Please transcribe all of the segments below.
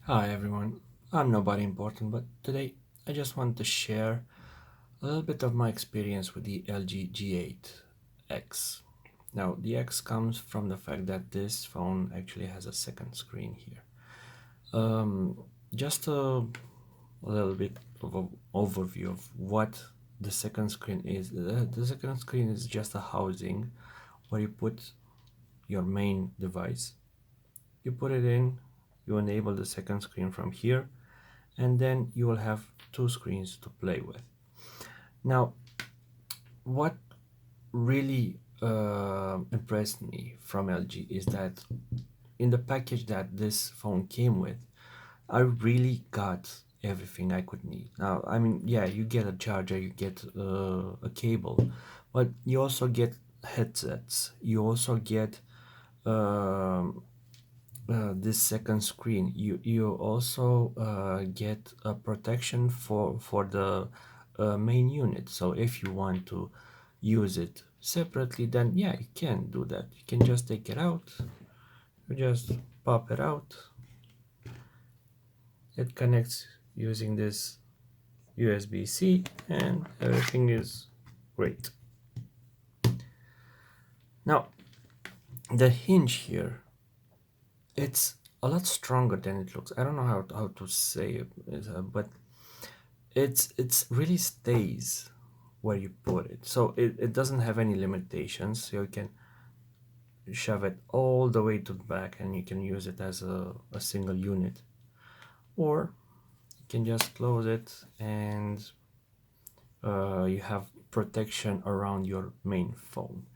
Hi everyone, I'm nobody important, but today I just want to share a little bit of my experience with the LG G8X. Now, the X comes from the fact that this phone actually has a second screen here. Um, just a little bit of an overview of what the second screen is. The second screen is just a housing where you put your main device. You put it in, you enable the second screen from here, and then you will have two screens to play with. Now, what really impressed me from LG is that in the package that this phone came with, I really got everything I could need. Now, I mean, yeah, you get a charger, you get a cable, but you also get headsets. You also get um, this second screen. You also get a protection for the main unit. So if you want to use it separately, then yeah, you can do that. You can just take it out. You just pop it out. It connects using this USB-C, and everything is great. Now, the hinge here, it's a lot stronger than it looks. I don't know how to say it, but it's really stays where you put it, so it doesn't have any limitations, so you can shove it all the way to the back and you can use it as a single unit, or you can just close it and you have protection around your main phone.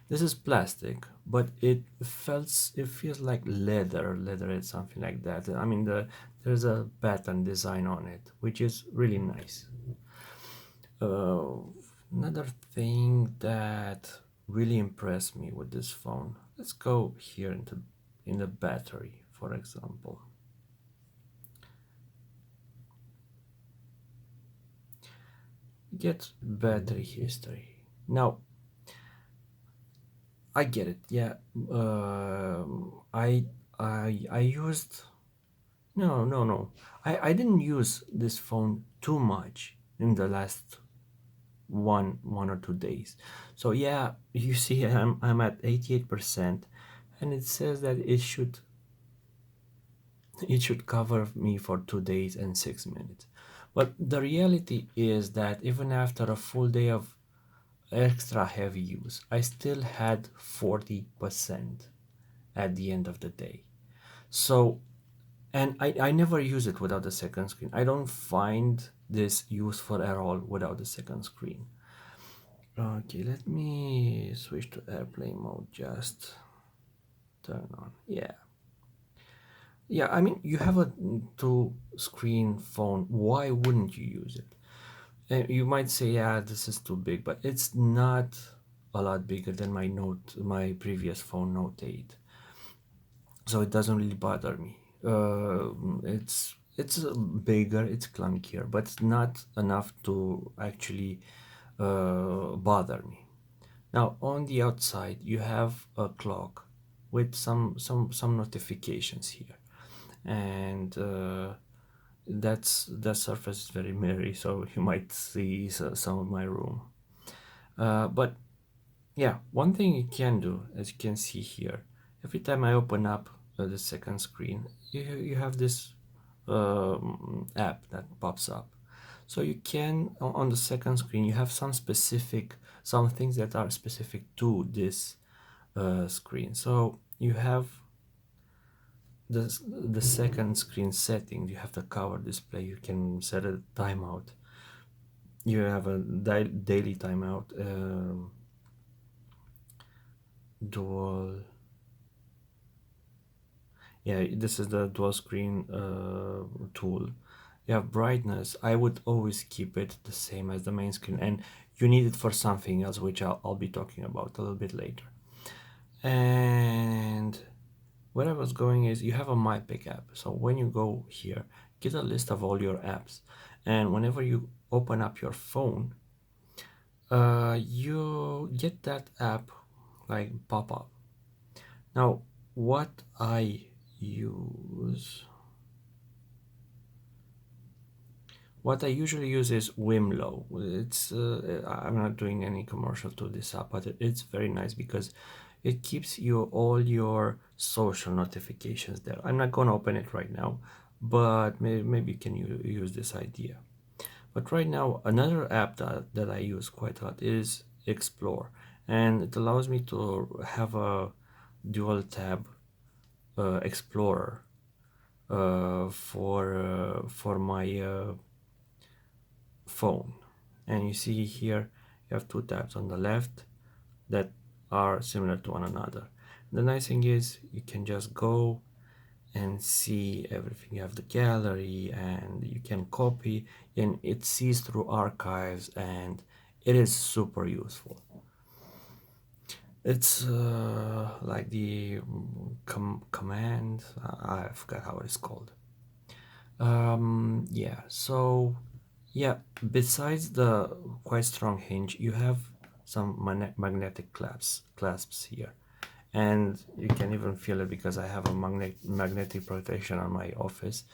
This is plastic, but it feels like leather is something like that. I mean, there's a pattern design on it, which is really nice. Uh, Another thing that really impressed me with this phone, let's go here into in the battery, for example. Get battery history. Now, I get it. Yeah, I used no. I didn't use this phone too much in the last one or 2 days. So yeah, you see, I'm at 88%, and it says that it should cover me for 2 days and 6 minutes. But the reality is that even after a full day of extra heavy use, I still had 40% at the end of the day. So, and I never use it without the second screen. I don't find this useful at all without the second screen. Okay, let me switch to airplane mode. Just turn on. Yeah. Yeah, I mean, you have a two screen phone. Why wouldn't you use it? And you might say, yeah, this is too big, but it's not a lot bigger than my previous phone, Note 8. So it doesn't really bother me. It's bigger, it's clunkier, but it's not enough to actually bother me. Now on the outside you have a clock with some notifications here, and that surface is very mirror, so you might see some of my room. But yeah, one thing you can do, as you can see here, every time I open up the second screen, you have this app that pops up. So you can, on the second screen, you have some things that are specific to this screen. So you have the second screen setting. You have the cover display. You can set a timeout. You have a daily timeout, dual. Yeah, this is the dual screen tool. You have brightness. I would always keep it the same as the main screen, and you need it for something else, which I'll be talking about a little bit later. And where I was going is you have a My Pick app. So when you go here, get a list of all your apps, and whenever you open up your phone, you get that app like pop up. Now, what I use What I usually use is Wimlow. I'm not doing any commercial to this app, but it's very nice because it keeps you all your social notifications there. I'm not going to open it right now, but maybe you can use this idea. But right now, another app that I use quite a lot is Explore, and it allows me to have a dual tab Explorer for my phone. And you see here, you have two tabs on the left that are similar to one another. The nice thing is you can just go and see everything. You have the gallery and you can copy, and it sees through archives, and it is super useful. It's like the command, I forgot how it's called. Yeah, so yeah, besides the quite strong hinge, you have some magnetic clasps here. And you can even feel it because I have a magnetic protection on my office,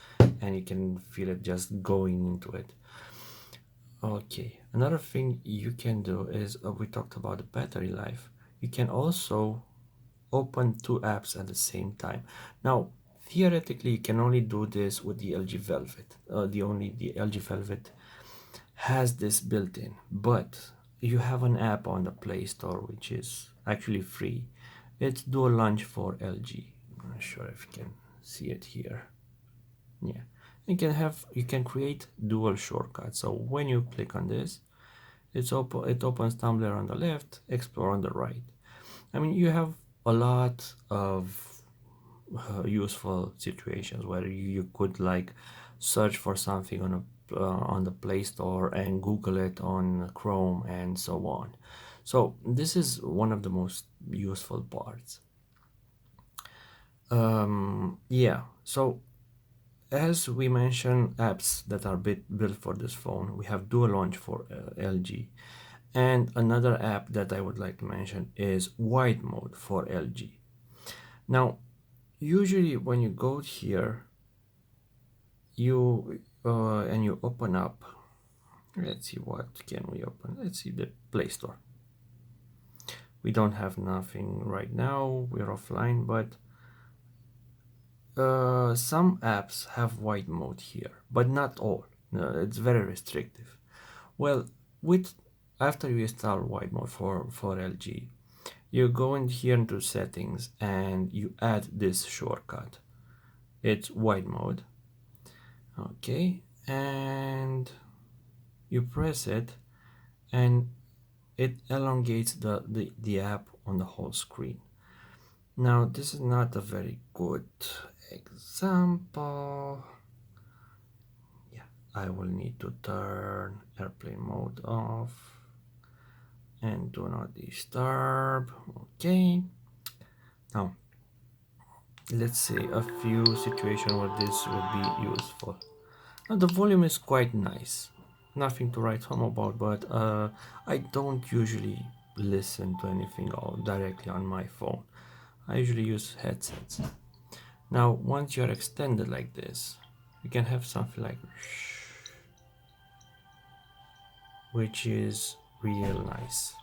and you can feel it just going into it. Okay, another thing you can do is we talked about the battery life. You can also open two apps at the same time. Now, theoretically, you can only do this with the LG Velvet. The LG Velvet has this built in, but you have an app on the Play Store which is actually free. It's Dual Launch for LG. I'm not sure if you can see it here. Yeah, you can create dual shortcuts. So when you click on this, it opens Tumblr on the left, Explore on the right. I mean, you have a lot of useful situations where you could like search for something on the Play Store and Google it on Chrome and so on. So this is one of the most useful parts. Yeah, so as we mentioned, apps that are built for this phone, we have Dual Launch for LG. And another app that I would like to mention is Wide Mode for LG. Now, usually when you go here, you open up. Let's see, what can we open. Let's see the Play Store. We don't have nothing right now, we're offline, but some apps have Wide Mode here, but not all. It's very restrictive. Well, with after you install Wide Mode for LG, you go in here into settings and you add this shortcut. It's Wide Mode. Okay, and you press it, and it elongates the app on the whole screen. Now, this is not a very good example. Yeah, I will need to turn airplane mode off and do not disturb. Okay, now let's say a few situations where this would be useful. Now the volume is quite nice, nothing to write home about, but I don't usually listen to anything directly on my phone. I usually use headsets. Now once you're extended like this, you can have something like which is real nice.